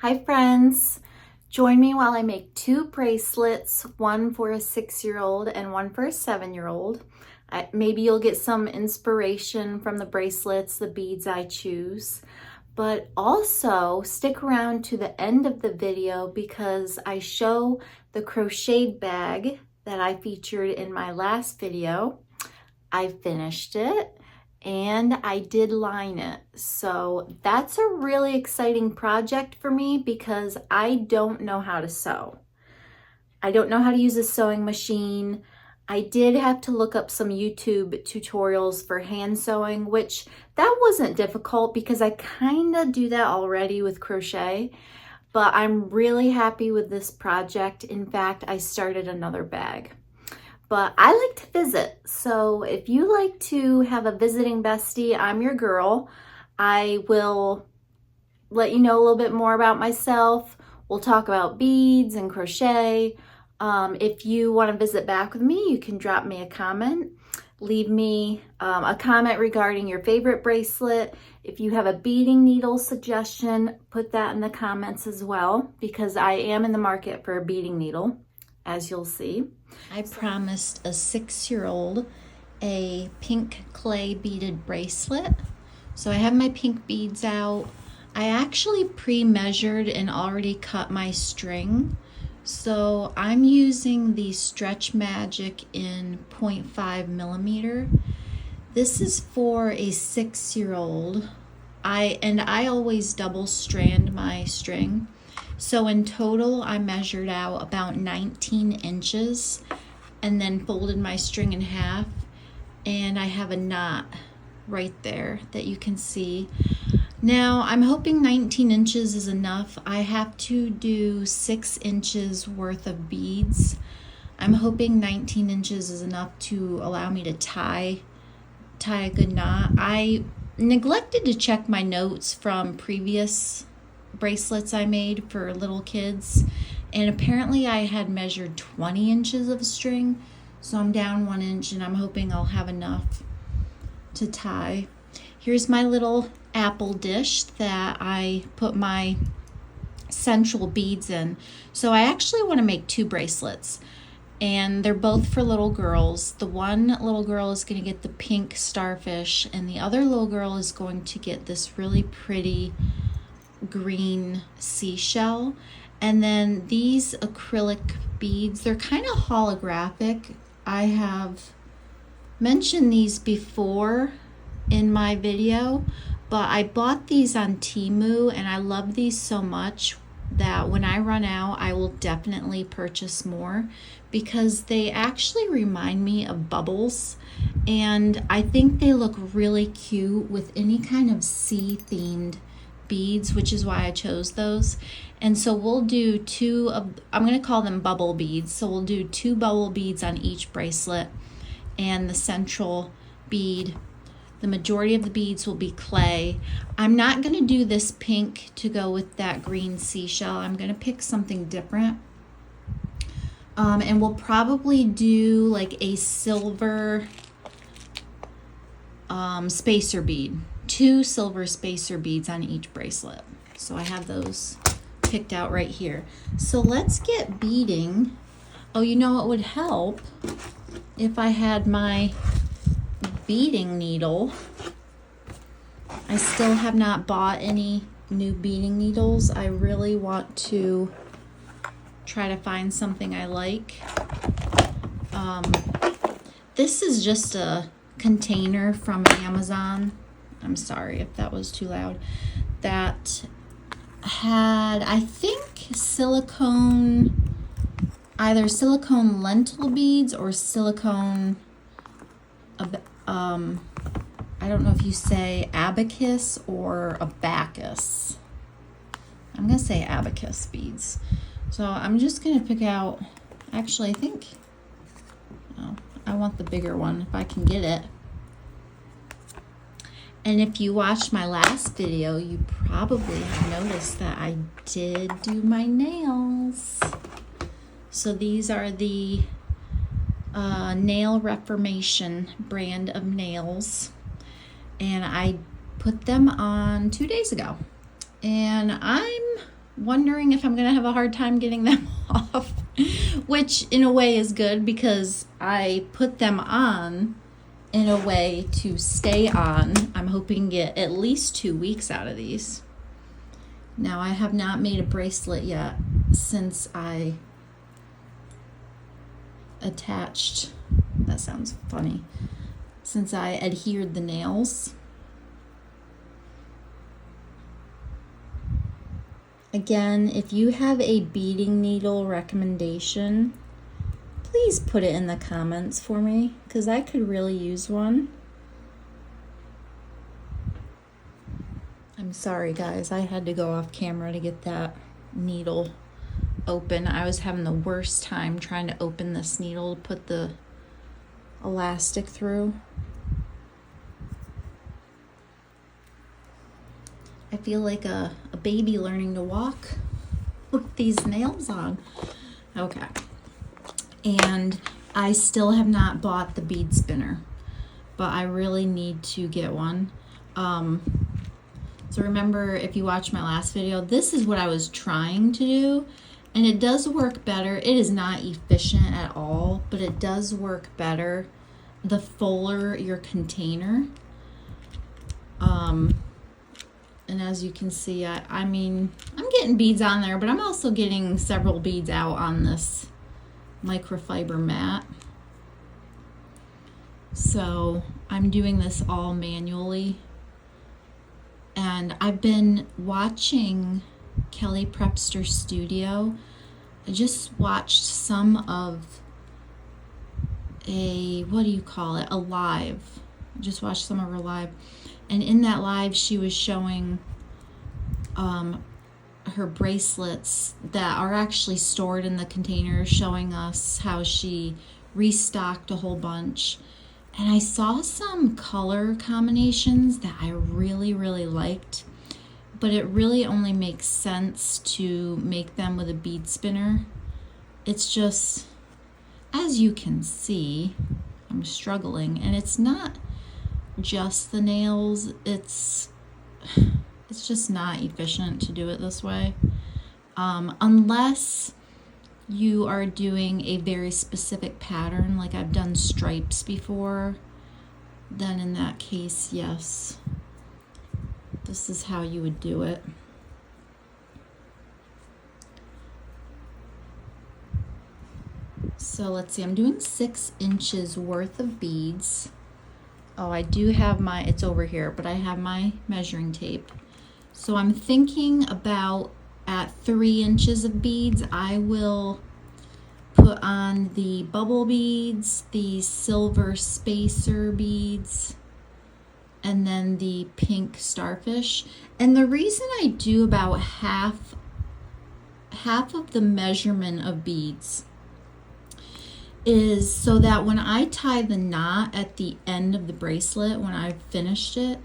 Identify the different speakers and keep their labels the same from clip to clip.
Speaker 1: Hi friends, join me while I make two bracelets, one for a 6-year-old and one for a 7-year-old. Maybe you'll get some inspiration from the bracelets, the beads I choose, but also stick around to the end of the video because I show the crocheted bag that I featured in my last video. I finished it and I did line it. So that's a really exciting project for me because I don't know how to sew. I don't know how to use a sewing machine. I did have to look up some YouTube tutorials for hand sewing, which that wasn't difficult because I kind of do that already with crochet, but I'm really happy with this project. In fact, I started another bag. But I like to visit, so if you like to have a visiting bestie, I'm your girl. I will let you know a little bit more about myself. We'll talk about beads and crochet. If you want to visit back with me, you can drop me a comment. Leave me a comment regarding your favorite bracelet. If you have a beading needle suggestion, put that in the comments as well, because I am in the market for a beading needle, as you'll see. I promised a 6-year-old a pink clay beaded bracelet. So I have my pink beads out. I actually pre-measured and already cut my string. So I'm using the Stretch Magic in 0.5 millimeter. This is for a 6-year-old. I always double strand my string. So in total, I measured out about 19 inches and then folded my string in half. And I have a knot right there that you can see. Now, I'm hoping 19 inches is enough. I have to do 6 inches worth of beads. I'm hoping 19 inches is enough to allow me to tie a good knot. I neglected to check my notes from previous bracelets I made for little kids, and apparently I had measured 20 inches of string, so I'm down 1 inch and I'm hoping I'll have enough to tie. Here's my little apple dish that I put my central beads in. So I actually want to make two bracelets, and they're both for little girls. The one little girl is going to get the pink starfish, and the other little girl is going to get this really pretty green seashell. And then these acrylic beads, they're kind of holographic. I have mentioned these before in my video, but I bought these on Temu and I love these so much that when I run out, I will definitely purchase more because they actually remind me of bubbles, and I think they look really cute with any kind of sea themed beads, which is why I chose those. And so we'll do I'm going to call them bubble beads. So we'll do 2 bubble beads on each bracelet, and the central bead, the majority of the beads will be clay. I'm not going to do this pink to go with that green seashell. I'm going to pick something different. And we'll probably do like a silver spacer bead. 2 silver spacer beads on each bracelet. So I have those picked out right here. So let's get beading. Oh, you know what would help if I had my beading needle. I still have not bought any new beading needles. I really want to try to find something I like. This is just a container from Amazon. I'm sorry if that was too loud. That had, I think, either silicone lentil beads or silicone, I don't know if you say abacus or abacus. I'm going to say abacus beads. So I'm just going to pick out, actually I think, I want the bigger one if I can get it. And if you watched my last video, you probably have noticed that I did do my nails. So these are the Nail Reformation brand of nails. And I put them on 2 days ago. And I'm wondering if I'm gonna have a hard time getting them off, which in a way is good because I put them on in a way to stay on. I'm hoping to get at least 2 weeks out of these. Now I have not made a bracelet yet since I attached, that sounds funny, since I adhered the nails. Again, if you have a beading needle recommendation, please put it in the comments for me because I could really use one. I'm sorry guys, I had to go off camera to get that needle open. I was having the worst time trying to open this needle to put the elastic through. I feel like a baby learning to walk with these nails on. Okay. And I still have not bought the bead spinner, but I really need to get one. So remember, if you watched my last video, this is what I was trying to do, and it does work better. It is not efficient at all, but it does work better the fuller your container. And as you can see, I mean, I'm getting beads on there, but I'm also getting several beads out on this microfiber mat. So I'm doing this all manually. And I've been watching Kelly Prepster Studio. I just watched some of a, what do you call it, a live. I just watched some of her live. And in that live, she was showing her bracelets that are actually stored in the container, showing us how she restocked a whole bunch. And I saw some color combinations that I really, really liked, but it really only makes sense to make them with a bead spinner. It's just, as you can see, I'm struggling, and it's not just the nails, it's just not efficient to do it this way. Unless you are doing a very specific pattern, like I've done stripes before, then in that case, yes, this is how you would do it. So let's see, I'm doing 6 inches worth of beads. Oh, I do have my, it's over here, but I have my measuring tape. So I'm thinking about at 3 inches of beads, I will put on the bubble beads, the silver spacer beads, and then the pink starfish. And the reason I do about half of the measurement of beads is so that when I tie the knot at the end of the bracelet, when I've finished it,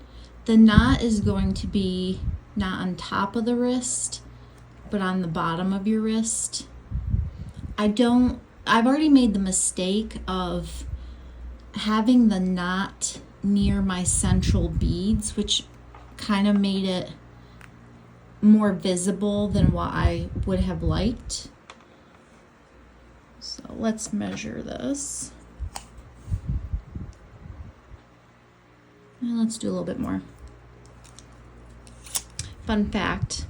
Speaker 1: the knot is going to be not on top of the wrist, but on the bottom of your wrist. I've already made the mistake of having the knot near my central beads, which kind of made it more visible than what I would have liked. So let's measure this. And let's do a little bit more. Fun fact,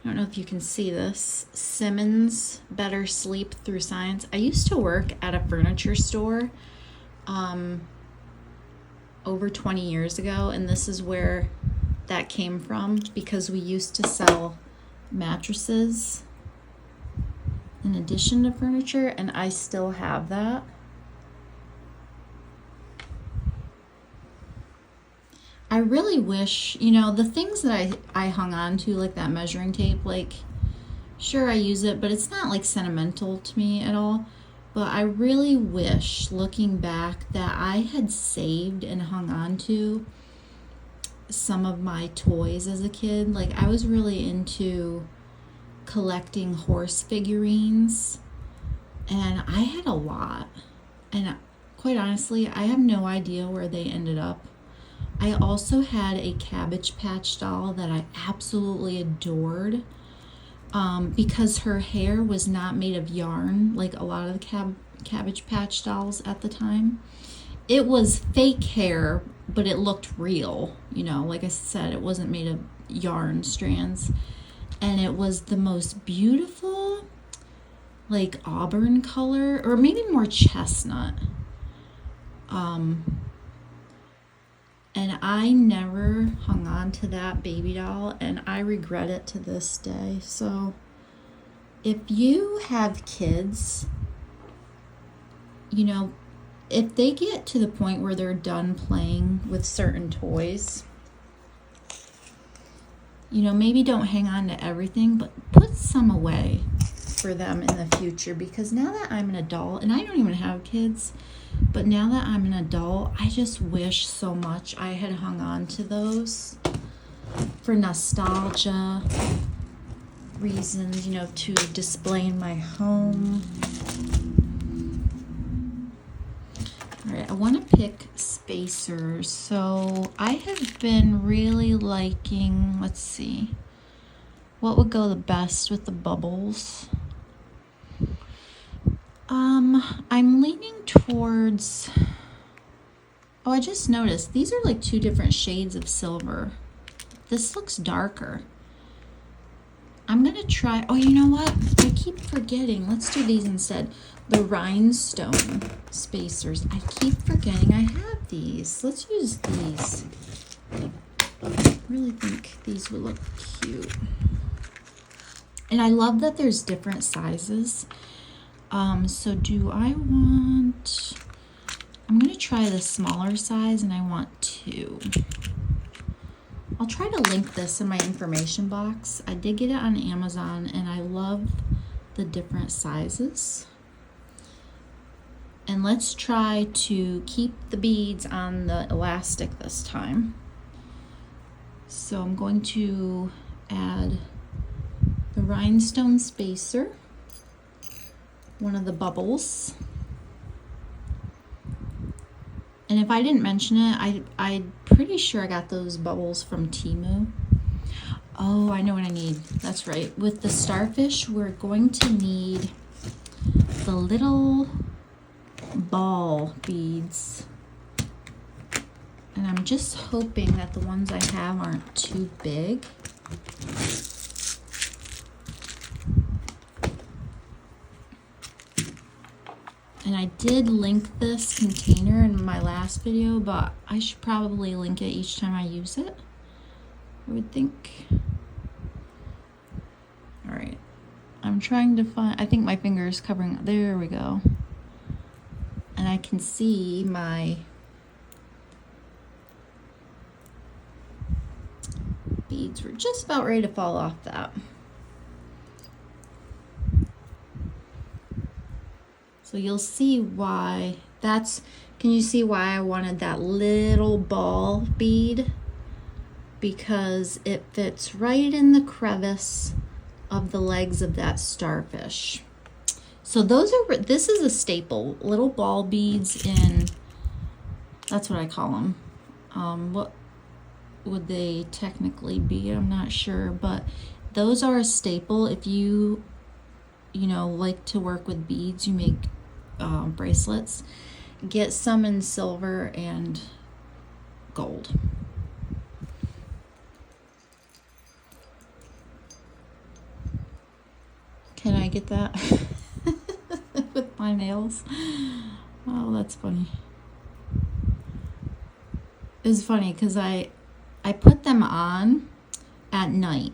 Speaker 1: I don't know if you can see this, Simmons Better Sleep Through Science. I used to work at a furniture store over 20 years ago, and this is where that came from, because we used to sell mattresses in addition to furniture, and I still have that. I really wish, you know, the things that I hung on to, like that measuring tape, like, sure, I use it, but it's not like sentimental to me at all. But I really wish, looking back, that I had saved and hung on to some of my toys as a kid. Like, I was really into collecting horse figurines, and I had a lot. And quite honestly, I have no idea where they ended up. I also had a Cabbage Patch doll that I absolutely adored, because her hair was not made of yarn like a lot of the Cabbage Patch dolls at the time. It was fake hair, but it looked real, you know, like I said, it wasn't made of yarn strands. And it was the most beautiful, like auburn color, or maybe more chestnut. And I never hung on to that baby doll, and I regret it to this day. So if you have kids, you know, if they get to the point where they're done playing with certain toys, you know, maybe don't hang on to everything, but put some away for them in the future. Because now that I'm an adult, and I don't even have kids, but now that I'm an adult, I just wish so much I had hung on to those for nostalgia reasons, you know, to display in my home. All right, I want to pick spacers. So I have been really liking, let's see, what would go the best with the bubbles? I'm leaning towards, oh, I just noticed these are like two different shades of silver. This looks darker. I'm gonna try, oh, you know what? I keep forgetting. Let's do these instead. The rhinestone spacers. I keep forgetting I have these. Let's use these. I really think these would look cute. And I love that there's different sizes. So do I want, I'm gonna try the smaller size, and I want 2. I'll try to link this in my information box. I did get it on Amazon, and I love the different sizes. And let's try to keep the beads on the elastic this time. So I'm going to add the rhinestone spacer, one of the bubbles. And if I didn't mention it, I'm pretty sure I got those bubbles from Temu. Oh, I know what I need. That's right. With the starfish, we're going to need the little ball beads. And I'm just hoping that the ones I have aren't too big. And I did link this container in my last video, but I should probably link it each time I use it, I would think. All right, I'm trying to find, I think my finger is covering, there we go. And I can see my beads were just about ready to fall off that. So you'll see why that's, can you see why I wanted that little ball bead? Because it fits right in the crevice of the legs of that starfish. So those are, this is a staple, little ball beads in, that's what I call them. What would they technically be? I'm not sure, but those are a staple. If you know, like to work with beads, you make bracelets, get some in silver and gold. Can I get that with my nails? Oh, that's funny. It's funny because I put them on at night,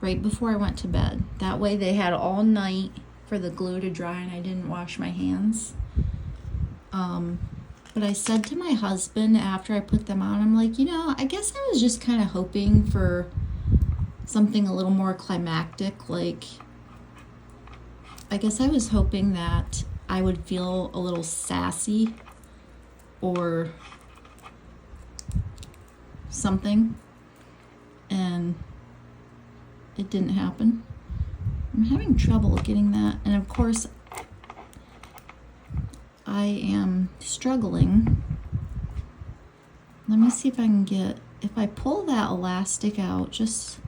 Speaker 1: right before I went to bed. That way they had all night for the glue to dry, and I didn't wash my hands. But I said to my husband after I put them on, I'm like, you know, I guess I was just kind of hoping for something a little more climactic. Like, I guess I was hoping that I would feel a little sassy or something, and it didn't happen. I'm having trouble getting that, and of course I am struggling. Let me see if I can get, if I pull that elastic out just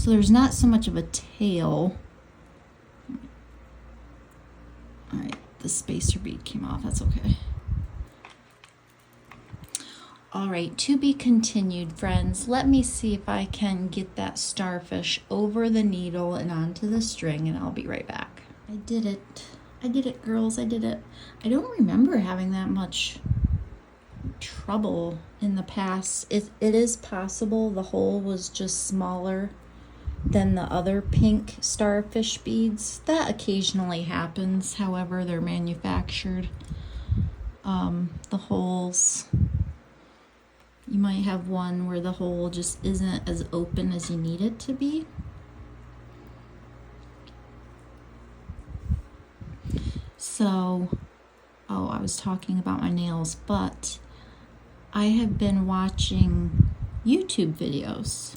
Speaker 1: So there's not so much of a tail. All right, the spacer bead came off, that's okay. All right, to be continued, friends. Let me see if I can get that starfish over the needle and onto the string, and I'll be right back. I did it. I did it, girls. I did it. I don't remember having that much trouble in the past. It is possible the hole was just smaller than the other pink starfish beads. That occasionally happens, however they're manufactured. The holes, you might have one where the hole just isn't as open as you need it to be. So, oh, I was talking about my nails, but I have been watching YouTube videos,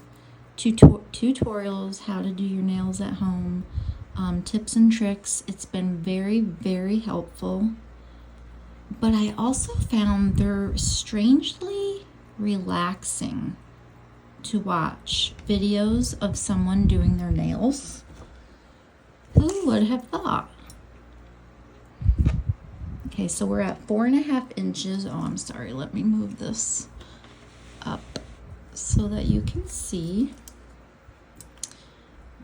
Speaker 1: tutorials, how to do your nails at home, tips and tricks. It's been very, very helpful. But I also found they're strangely relaxing to watch videos of someone doing their nails. Who would have thought? Okay, so we're at 4.5 inches. Oh, I'm sorry. Let me move this up so that you can see.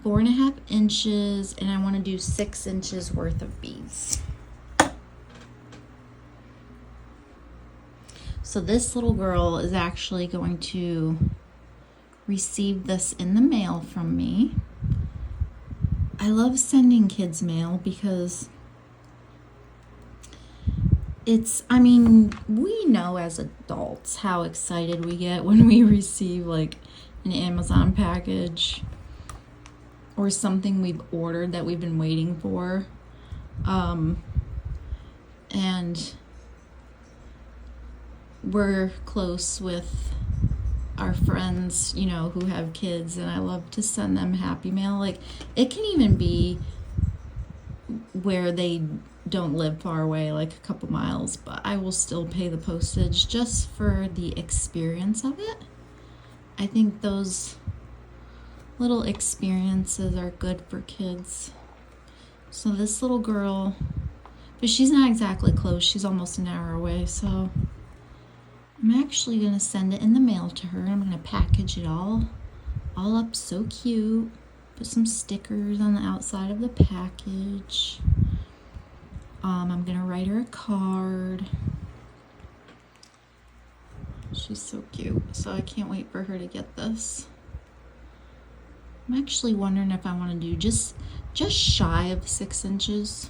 Speaker 1: 4.5 inches, and I want to do 6 inches worth of beads. So this little girl is actually going to receive this in the mail from me. I love sending kids mail because I mean, we know as adults how excited we get when we receive like an Amazon package or something we've ordered that we've been waiting for. And we're close with our friends, you know, who have kids, and I love to send them happy mail. Like, it can even be where they don't live far away, like a couple miles, but I will still pay the postage just for the experience of it. I think those little experiences are good for kids. So this little girl, but she's not exactly close, she's almost an hour away, so I'm actually going to send it in the mail to her. I'm going to package it all up so cute. Put some stickers on the outside of the package. I'm going to write her a card. She's so cute. So I can't wait for her to get this. I'm actually wondering if I want to do just shy of 6 inches.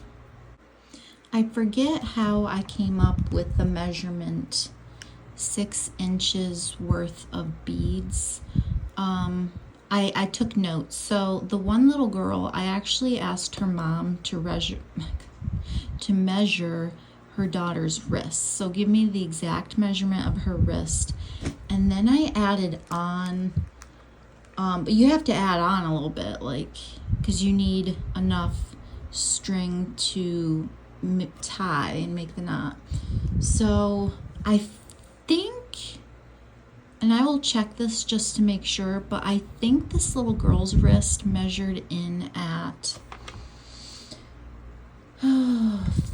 Speaker 1: I forget how I came up with the measurement 6 inches worth of beads. I took notes. So the one little girl, I actually asked her mom to measure her daughter's wrist. So give me the exact measurement of her wrist. And then I added on, but you have to add on a little bit, like, because you need enough string to tie and make the knot. So I think, and I will check this just to make sure, but I think this little girl's wrist measured in at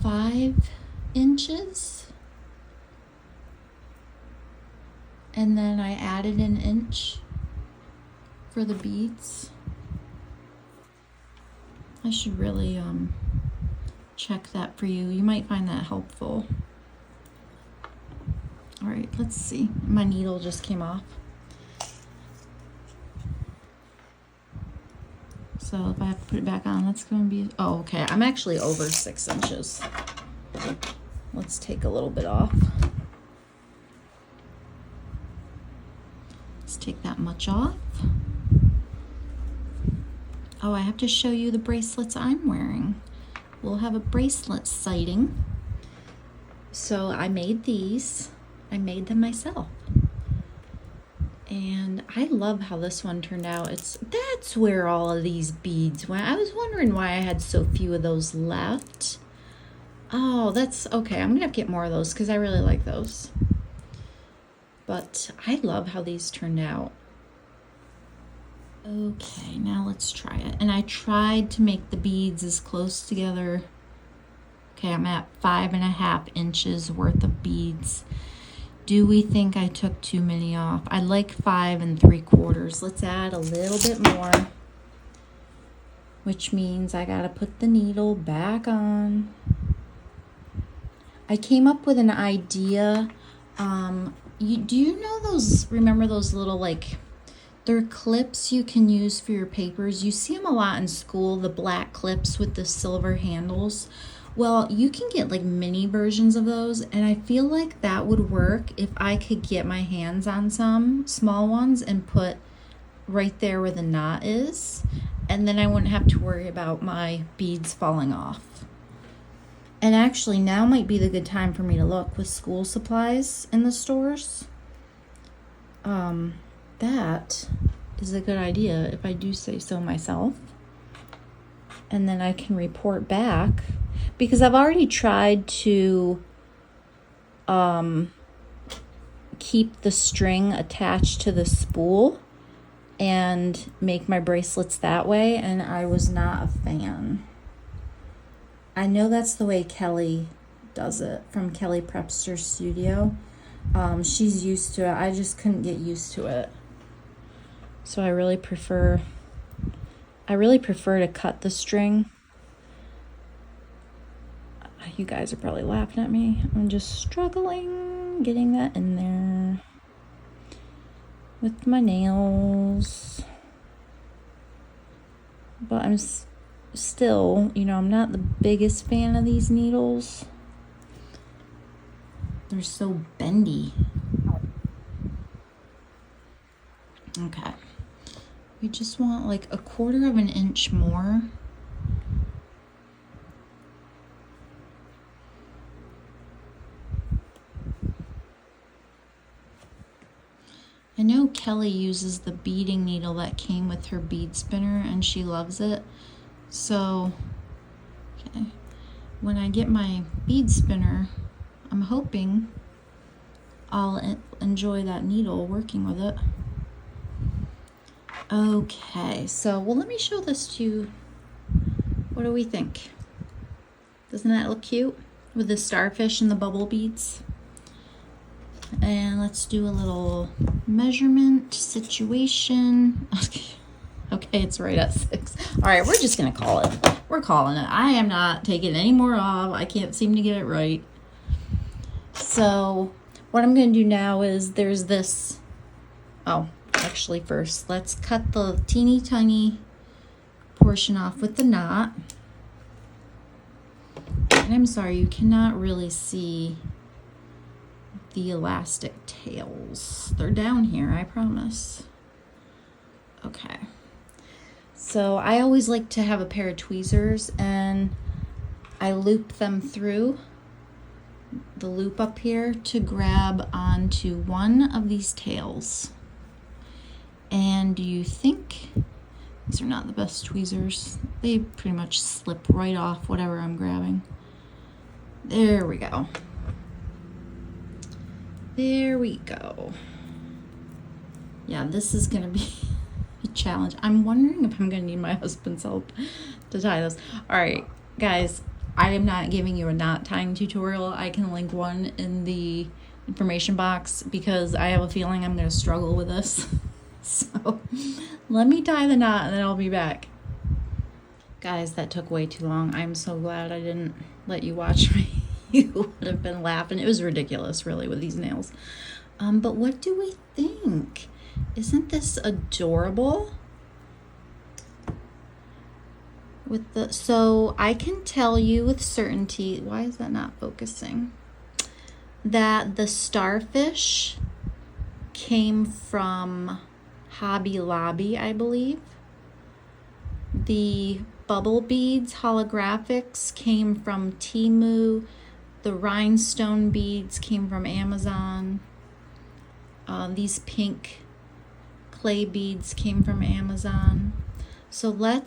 Speaker 1: 5 inches, and then I added an inch for the beads. I should really check that for you. You might find that helpful. All right, let's see. My needle just came off. So if I have to put it back on, that's going to be, oh, okay. I'm actually over 6 inches. Let's take a little bit off. Let's take that much off. Oh, I have to show you the bracelets I'm wearing. We'll have a bracelet sighting. So I made these. I made them myself. And I love how this one turned out. That's where all of these beads went. I was wondering why I had so few of those left. Oh, that's okay. I'm gonna have to get more of those because I really like those. But I love how these turned out. Okay, now let's try it. And I tried to make the beads as close together. Okay, I'm at 5.5 inches worth of beads. Do we think I took too many off? I like 5 3/4. Let's add a little bit more, which means I gotta put the needle back on. I came up with an idea. Do you know those, remember those little, like, they're clips you can use for your papers. You see them a lot in school, the black clips with the silver handles. Well, you can get like mini versions of those, and I feel like that would work if I could get my hands on some small ones and put right there where the knot is, and then I wouldn't have to worry about my beads falling off. And actually, now might be the good time for me to look with school supplies in the stores. That is a good idea if I do say so myself. And then I can report back, because I've already tried to keep the string attached to the spool and make my bracelets that way, and I was not a fan. I know that's the way Kelly does it from Kelly Prepster Studio. She's used to it. I just couldn't get used to it. So I really prefer to cut the string. You guys are probably laughing at me. I'm just struggling getting that in there with my nails. But I'm still, I'm not the biggest fan of these needles. They're so bendy. Okay. We just want like 1/4 of an inch more. I know Kelly uses the beading needle that came with her bead spinner, and she loves it. So, okay, when I get my bead spinner, I'm hoping I'll enjoy that needle working with it. Okay, so, well, let me show this to you. What do we think? Doesn't that look cute with the starfish and the bubble beads? And let's do a little measurement situation. Okay, it's right at 6. All right, we're just gonna call it. We're calling it. I am not taking any more off. I can't seem to get it right. So what I'm gonna do now is there's this, actually first, let's cut the teeny tiny portion off with the knot. And I'm sorry, you cannot really see the elastic tails. They're down here, I promise. Okay. So I always like to have a pair of tweezers, and I loop them through the loop up here to grab onto one of these tails. And do you think these are not the best tweezers? They pretty much slip right off whatever I'm grabbing. There we go. There we go. Yeah, this is gonna be a challenge. I'm wondering if I'm gonna need my husband's help to tie this. All right, guys, I am not giving you a knot tying tutorial. I can link one in the information box because I have a feeling I'm gonna struggle with this. So let me tie the knot and then I'll be back. Guys, that took way too long. I'm so glad I didn't let you watch me. You would have been laughing. It was ridiculous, really, with these nails. But what do we think? Isn't this adorable? So I can tell you with certainty, why is that not focusing? That the starfish came from Hobby Lobby, I believe. The bubble beads holographics came from Temu. The rhinestone beads came from Amazon. These pink clay beads came from Amazon. So we're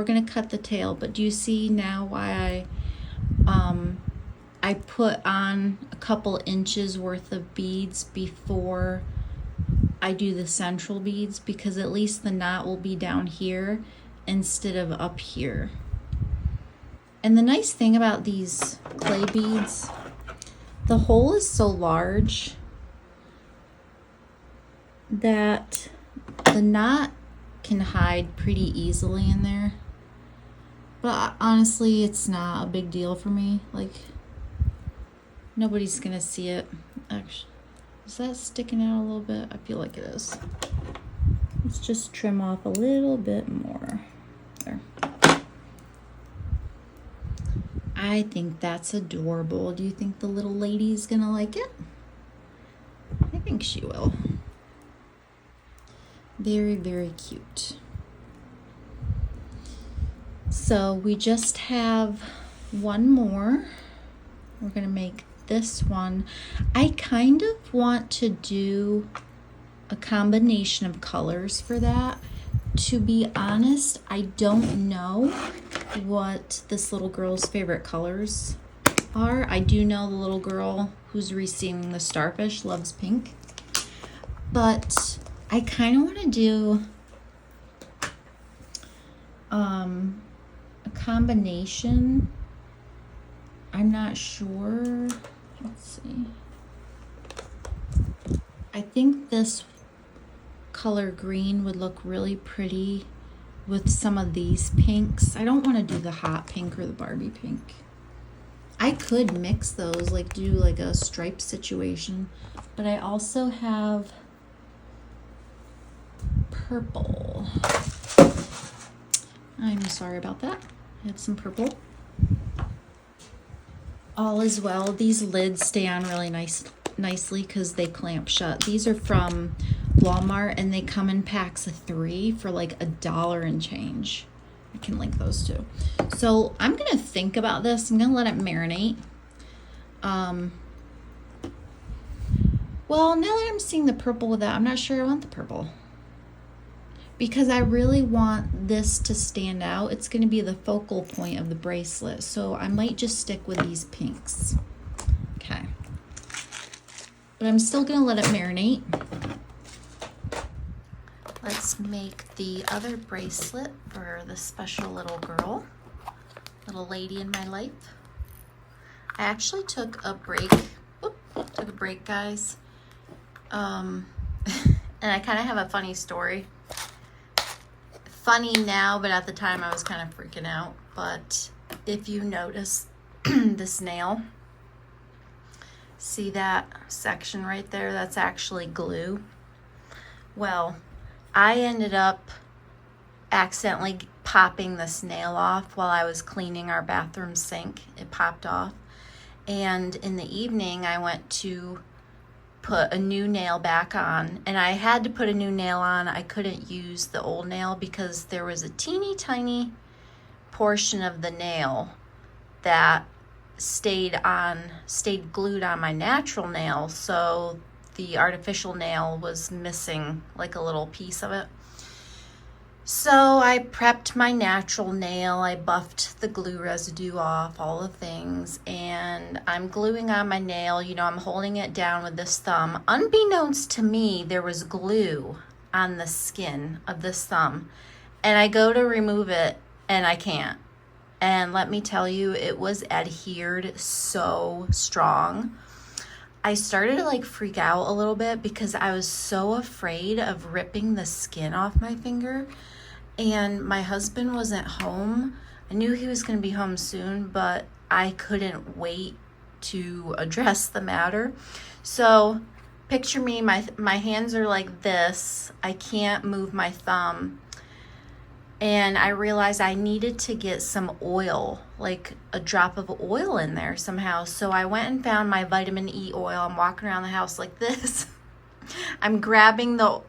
Speaker 1: gonna cut the tail, but do you see now why I put on a couple inches worth of beads before I do the central beads, because at least the knot will be down here instead of up here. And the nice thing about these clay beads, the hole is so large that the knot can hide pretty easily in there. But honestly, it's not a big deal for me. Like, nobody's gonna see it. Actually, is that sticking out a little bit? I feel like it is. Let's just trim off a little bit more. There. I think that's adorable. Do you think the little lady's gonna like it? I think she will. Very, very cute. So we just have one more. We're gonna make this one. I kind of want to do a combination of colors for that. To be honest, I don't know what this little girl's favorite colors are. I do know the little girl who's receiving the starfish loves pink, but I kind of want to do a combination. I'm not sure. Let's see. I think this color green would look really pretty with some of these pinks. I don't want to do the hot pink or the Barbie pink. I could mix those, like do like a stripe situation, but I also have purple. I'm sorry about that. I had some purple. All is well. These lids stay on really nicely because they clamp shut. These are from Walmart and they come in packs of 3 for like $1 and change. I can link those too. So I'm gonna think about this. I'm gonna let it marinate. Well, now that I'm seeing the purple with that, I'm not sure I want the purple, because I really want this to stand out. It's going to be the focal point of the bracelet, so I might just stick with these pinks. Okay. But I'm still going to let it marinate. Let's make the other bracelet for the special little girl, little lady in my life. I actually took a break. Took a break, guys. And I kind of have a funny story. Funny now, but at the time I was kind of freaking out. But if you notice this nail, see that section right there? That's actually glue. Well, I ended up accidentally popping this nail off while I was cleaning our bathroom sink. It popped off. And in the evening, I went to put a new nail back on, and I had to put a new nail on. I couldn't use the old nail because there was a teeny tiny portion of the nail that stayed glued on my natural nail, so the artificial nail was missing like a little piece of it. So I prepped my natural nail, I buffed the glue residue off, all the things, and I'm gluing on my nail. You know, I'm holding it down with this thumb. Unbeknownst to me, there was glue on the skin of this thumb, and I go to remove it and I can't. And let me tell you, it was adhered so strong. I started to like freak out a little bit because I was so afraid of ripping the skin off my finger. And my husband wasn't home. I knew he was going to be home soon, but I couldn't wait to address the matter. So picture me, my hands are like this. I can't move my thumb. And I realized I needed to get some oil, like a drop of oil in there somehow. So I went and found my vitamin E oil. I'm walking around the house like this. I'm grabbing the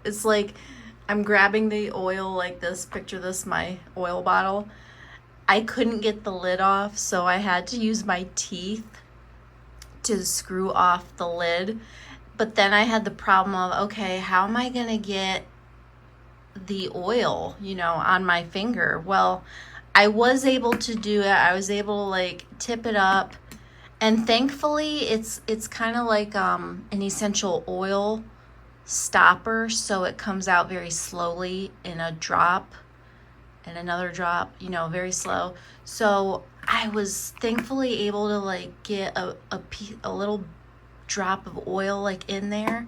Speaker 1: oil like this. Picture this, my oil bottle. I couldn't get the lid off, so I had to use my teeth to screw off the lid. But then I had the problem of, okay, how am I going to get the oil, you know, on my finger? Well, I was able to do it. I was able to like tip it up, and thankfully it's kind of like an essential oil stopper, so it comes out very slowly in a drop and another drop, you know, very slow. So I was thankfully able to like get a little drop of oil like in there,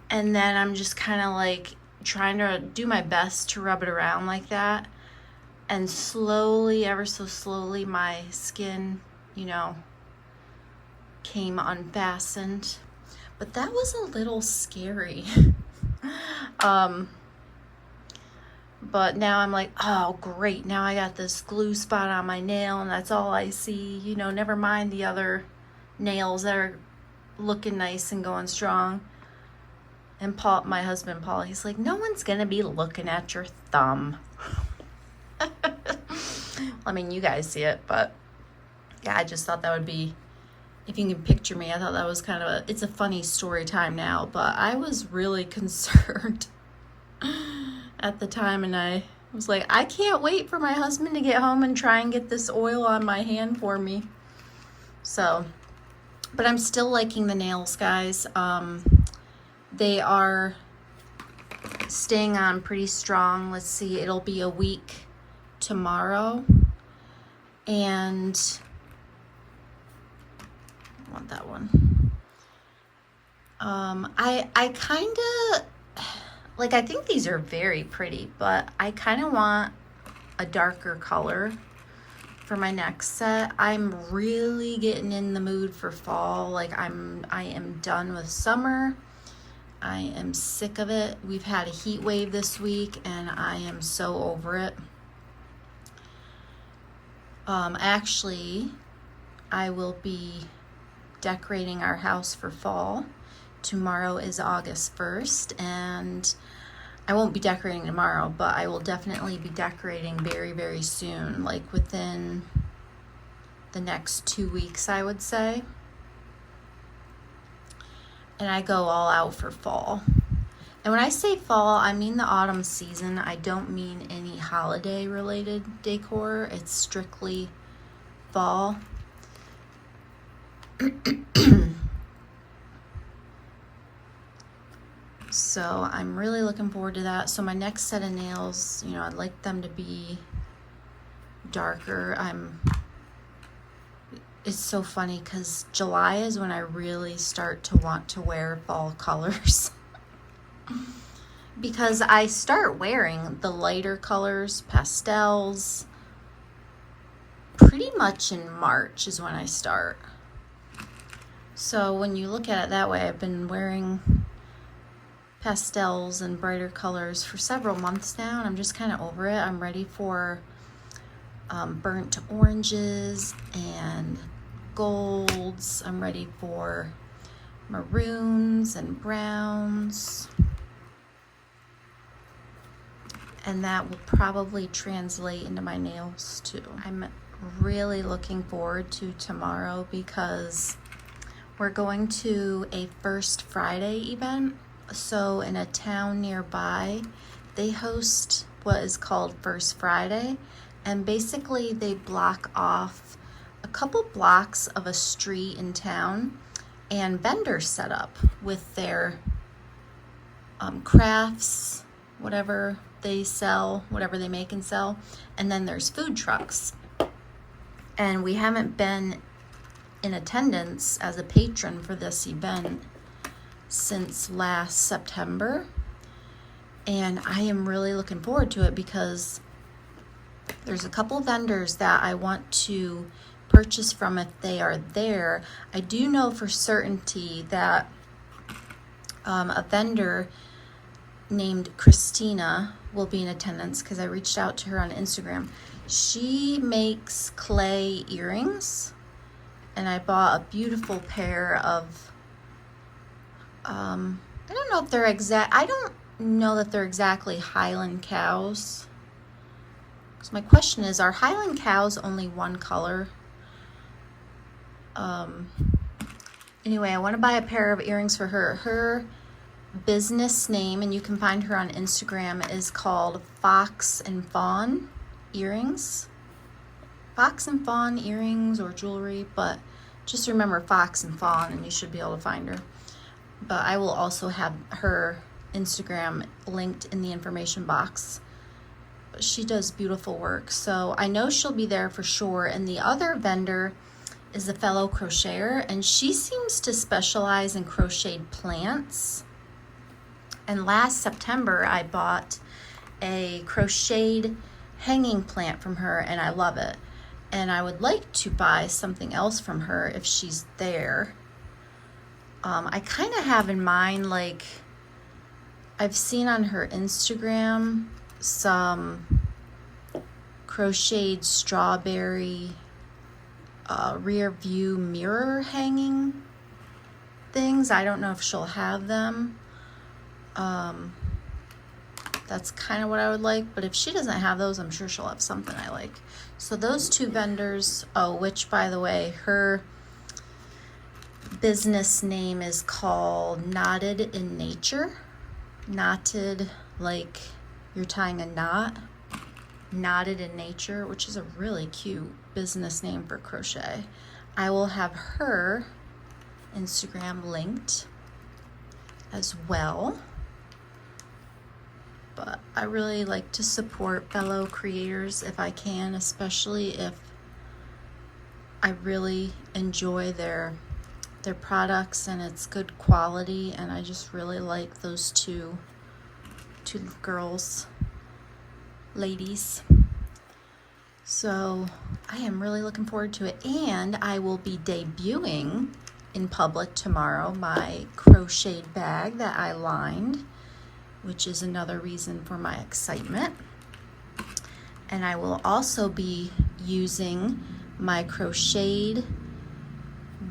Speaker 1: and then I'm just kind of like trying to do my best to rub it around like that, and slowly, ever so slowly, my skin, you know, came unfastened. But that was a little scary. But now I'm like, oh great, now I got this glue spot on my nail and that's all I see, you know, never mind the other nails that are looking nice and going strong. And Paul, my husband Paul, he's like, no one's gonna be looking at your thumb. I mean, you guys see it, but yeah, I just thought that would be, if you can picture me, I thought that was kind of it's a funny story time now, but I was really concerned at the time, and I was like, I can't wait for my husband to get home and try and get this oil on my hand for me. So, but I'm still liking the nails, guys. They are staying on pretty strong. Let's see, it'll be a week tomorrow, and I want that one. I kind of like, I think these are very pretty, but I kind of want a darker color for my next set. I'm really getting in the mood for fall. Like I am done with summer. I am sick of it. We've had a heat wave this week and I am so over it. Actually, I will be decorating our house for fall. Tomorrow is August 1st, and I won't be decorating tomorrow, but I will definitely be decorating very, very soon, like within the next 2 weeks, I would say. And I go all out for fall. And when I say fall, I mean the autumn season. I don't mean any holiday related decor. It's strictly fall. So I'm really looking forward to that. So my next set of nails, you know, I'd like them to be darker. It's so funny because July is when I really start to want to wear fall colors. Because I start wearing the lighter colors, pastels, pretty much in March is when I start. So when you look at it that way, I've been wearing pastels and brighter colors for several months now, and I'm just kind of over it. I'm ready for burnt oranges and golds. I'm ready for maroons and browns, and that will probably translate into my nails too. I'm really looking forward to tomorrow because we're going to a First Friday event. So in a town nearby, they host what is called First Friday, and basically they block off a couple blocks of a street in town, and vendors set up with their crafts, whatever they sell, whatever they make and sell, and then there's food trucks. And we haven't been in attendance as a patron for this event since last September, and I am really looking forward to it because there's a couple vendors that I want to purchase from if they are there. I do know for certainty that a vendor named Christina will be in attendance because I reached out to her on Instagram. She makes clay earrings, and I bought a beautiful pair of I don't know if they're I don't know that they're exactly Highland cows. So my question is, are Highland cows only one color? Anyway, I want to buy a pair of earrings for her. Her business name, and you can find her on Instagram, is called Fox and Fawn Earrings. Fox and Fawn earrings or jewelry, but just remember Fox and Fawn and you should be able to find her. but I will also have her Instagram linked in the information box. She does beautiful work, so I know she'll be there for sure. And the other vendor is a fellow crocheter, and she seems to specialize in crocheted plants. And last September I bought a crocheted hanging plant from her, and I love it. And I would like to buy something else from her if she's there. I kind of have in mind, like, I've seen on her Instagram some crocheted strawberry rear view mirror hanging things. I don't know if she'll have them. That's kind of what I would like, but if she doesn't have those, I'm sure she'll have something I like. So those two vendors, oh, which by the way, her business name is called Knotted in Nature. Knotted, like you're tying a knot. Knotted in Nature, which is a really cute business name for crochet. I will have her Instagram linked as well. But I really like to support fellow creators if I can, especially if I really enjoy their products and it's good quality, and I just really like those two girls, ladies. So I am really looking forward to it, and I will be debuting in public tomorrow my crocheted bag that I lined, which is another reason for my excitement. And I will also be using my crocheted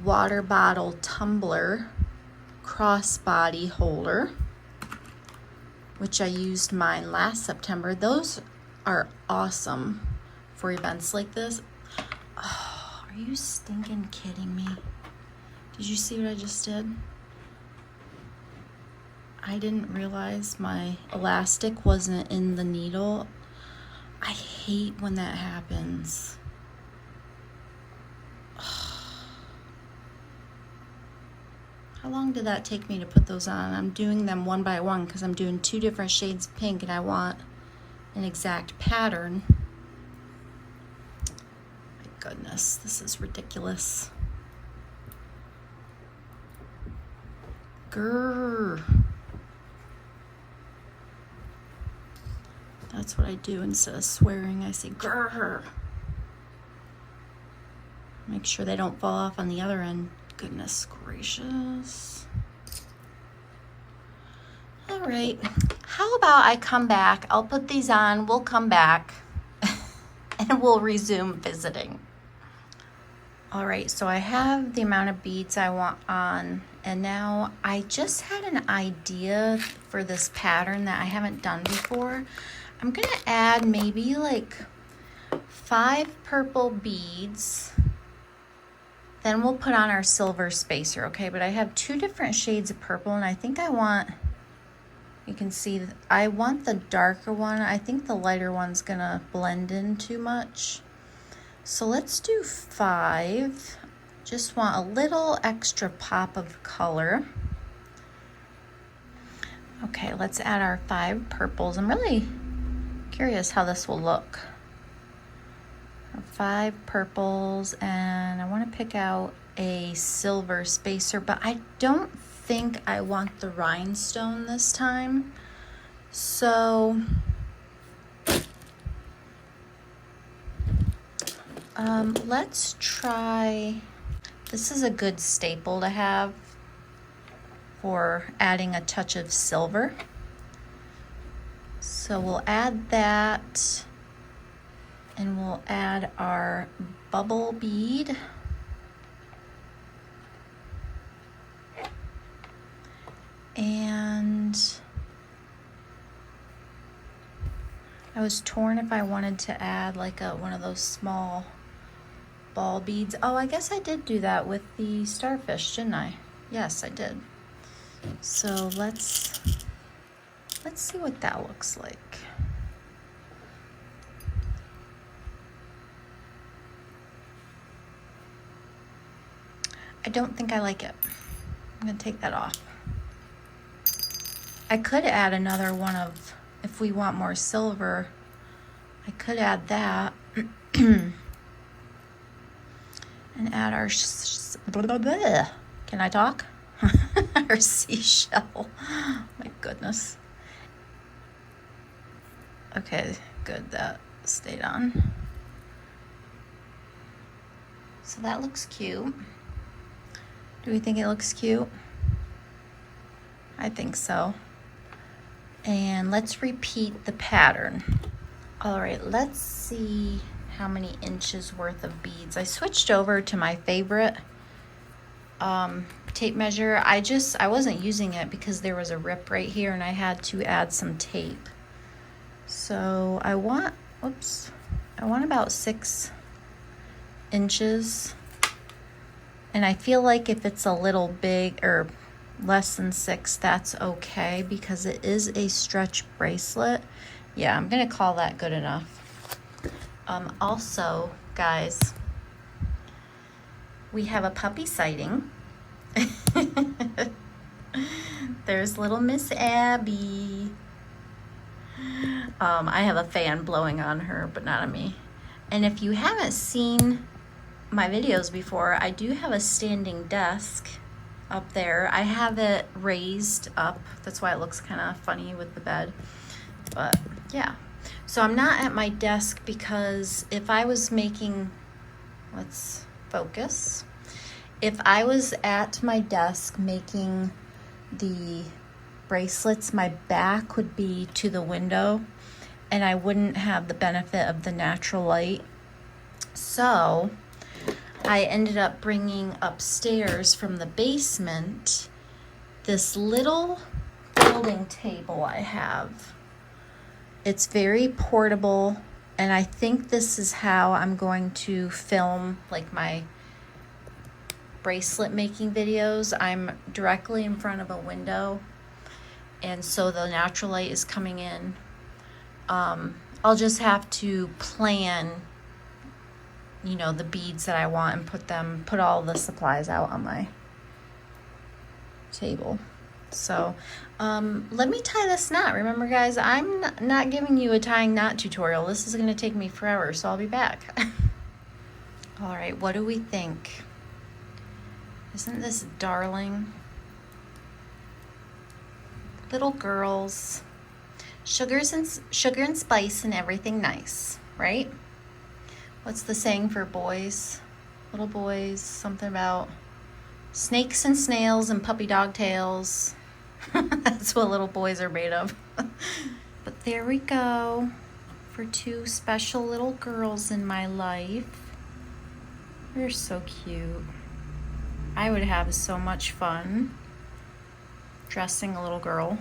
Speaker 1: water bottle tumbler crossbody holder, which I used mine last September. Those are awesome for events like this. Oh, are you stinking kidding me? Did you see what I just did? I didn't realize my elastic wasn't in the needle. I hate when that happens. How long did that take me to put those on? I'm doing them one by one because I'm doing 2 different shades of pink and I want an exact pattern. My goodness, this is ridiculous. Grrr. That's what I do instead of swearing. I say grrr. Make sure they don't fall off on the other end. Goodness gracious. All right, how about I come back? I'll put these on, we'll come back, and we'll resume visiting. All right, so I have the amount of beads I want on, and now I just had an idea for this pattern that I haven't done before. I'm gonna add maybe like 5 purple beads. Then we'll put on our silver spacer, okay? But I have 2 different shades of purple, and I think I want, you can see, I want the darker one. I think the lighter one's gonna blend in too much. So let's do 5. Just want a little extra pop of color. Okay, let's add our 5 purples. I'm really curious how this will look. 5 purples, and I want to pick out a silver spacer, but I don't think I want the rhinestone this time. So let's try, this is a good staple to have for adding a touch of silver. So we'll add that. And we'll add our bubble bead. And I was torn if I wanted to add like one of those small ball beads. Oh, I guess I did do that with the starfish, didn't I? Yes, I did. So let's see what that looks like. I don't think I like it. I'm gonna take that off. I could add another one of, if we want more silver, I could add that. And add our, can I talk? Our seashell. My goodness. Okay, good, that stayed on. So that looks cute. Do we think it looks cute? I think so. And let's repeat the pattern. All right, let's see how many inches worth of beads. I switched over to my favorite tape measure. I wasn't using it because there was a rip right here and I had to add some tape. So I want about 6 inches. And I feel like if it's a little big or less than 6, that's okay because it is a stretch bracelet. Yeah, I'm gonna call that good enough. Also, guys, we have a puppy sighting. There's little Miss Abby. I have a fan blowing on her, but not on me. And if you haven't seen my videos before, I do have a standing desk up there. I have it raised up. That's why it looks kind of funny with the bed. But yeah. So I'm not at my desk because if I was making, let's focus. If I was at my desk making the bracelets, my back would be to the window and I wouldn't have the benefit of the natural light. So I ended up bringing upstairs from the basement this little building table I have. It's very portable, and I think this is how I'm going to film like my bracelet making videos. I'm directly in front of a window, and so the natural light is coming in. I'll just have to plan, you know, the beads that I want and put all the supplies out on my table. So let me tie this knot. Remember, guys, I'm not giving you a tying knot tutorial. This is going to take me forever, so I'll be back. All right, what do we think? Isn't this darling? Little girls. Sugar and spice and everything nice, right? What's the saying for boys? Little boys, something about snakes and snails and puppy dog tails. That's what little boys are made of. But there we go for 2 special little girls in my life. They're so cute. I would have so much fun dressing a little girl.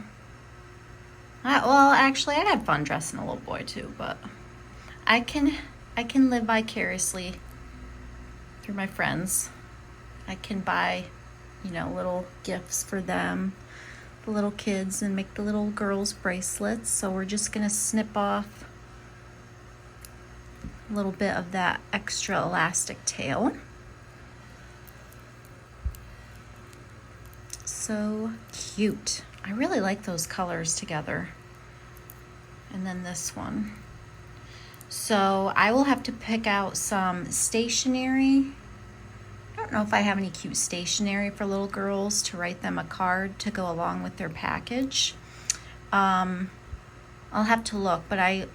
Speaker 1: Well, actually, I had fun dressing a little boy too, but I can live vicariously through my friends. I can buy, you know, little gifts for them, the little kids, and make the little girls bracelets. So we're just gonna snip off a little bit of that extra elastic tail. So cute. I really like those colors together. And then this one. So I will have to pick out some stationery. I don't know if I have any cute stationery for little girls to write them a card to go along with their package. I'll have to look, but I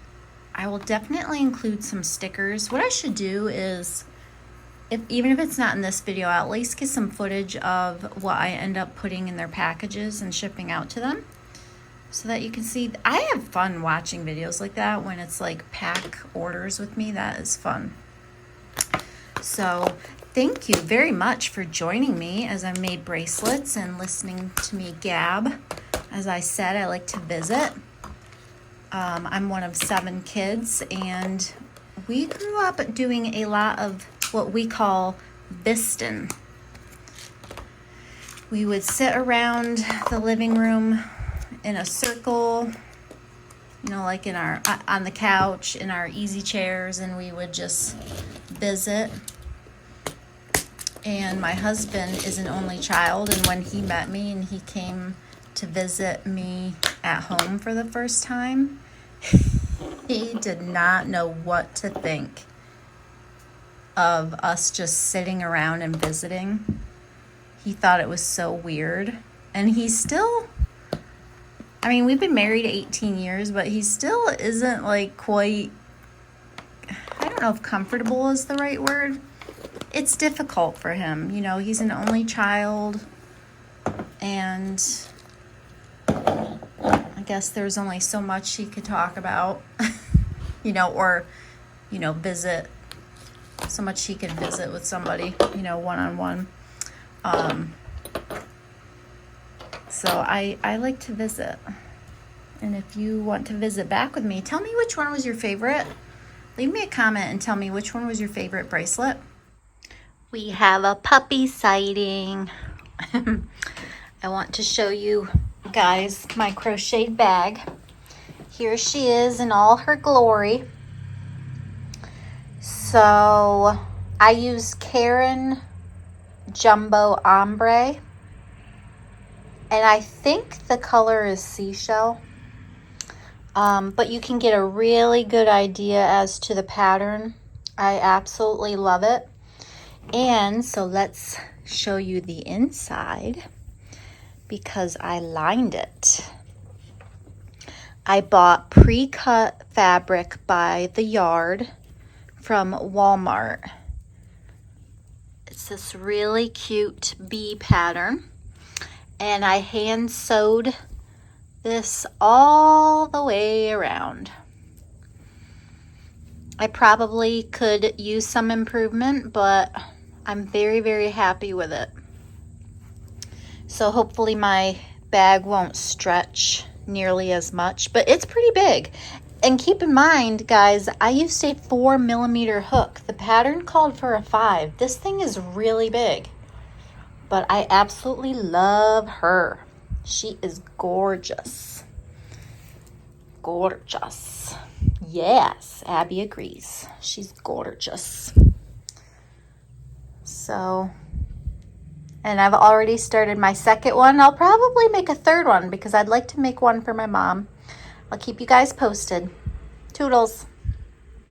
Speaker 1: will definitely include some stickers. What I should do is, even if it's not in this video, I'll at least get some footage of what I end up putting in their packages and shipping out to them, so that you can see. I have fun watching videos like that when it's like pack orders with me. That is fun. So thank you very much for joining me as I made bracelets and listening to me gab. As I said, I like to visit. I'm one of 7 kids, and we grew up doing a lot of what we call bistin. We would sit around the living room in a circle, you know, like on the couch in our easy chairs, and we would just visit. And my husband is an only child, and when he met me and he came to visit me at home for the first time, he did not know what to think of us just sitting around and visiting. He thought it was so weird. And he's still, I mean, we've been married 18 years, but he still isn't like quite, I don't know if comfortable is the right word. It's difficult for him. You know, he's an only child, and I guess there's only so much he could talk about, you know, or, you know, visit, so much he could visit with somebody, you know, one-on-one. So I like to visit. And if you want to visit back with me, tell me which one was your favorite. Leave me a comment and tell me which one was your favorite bracelet. We have a puppy sighting. I want to show you guys my crocheted bag. Here she is in all her glory. So I use Karen Jumbo Ombre, and I think the color is seashell, but you can get a really good idea as to the pattern. I absolutely love it. And so let's show you the inside, because I lined it. I bought pre-cut fabric by the yard from Walmart. It's this really cute bee pattern, and I hand sewed this all the way around. I probably could use some improvement, but I'm very, very happy with it. So hopefully my bag won't stretch nearly as much, but it's pretty big. And keep in mind, guys, I used a 4mm hook. The pattern called for a 5. This thing is really big, but I absolutely love her. She is gorgeous. Gorgeous. Yes, Abby agrees. She's gorgeous. So, and I've already started my second one. I'll probably make a third one because I'd like to make one for my mom. I'll keep you guys posted. Toodles.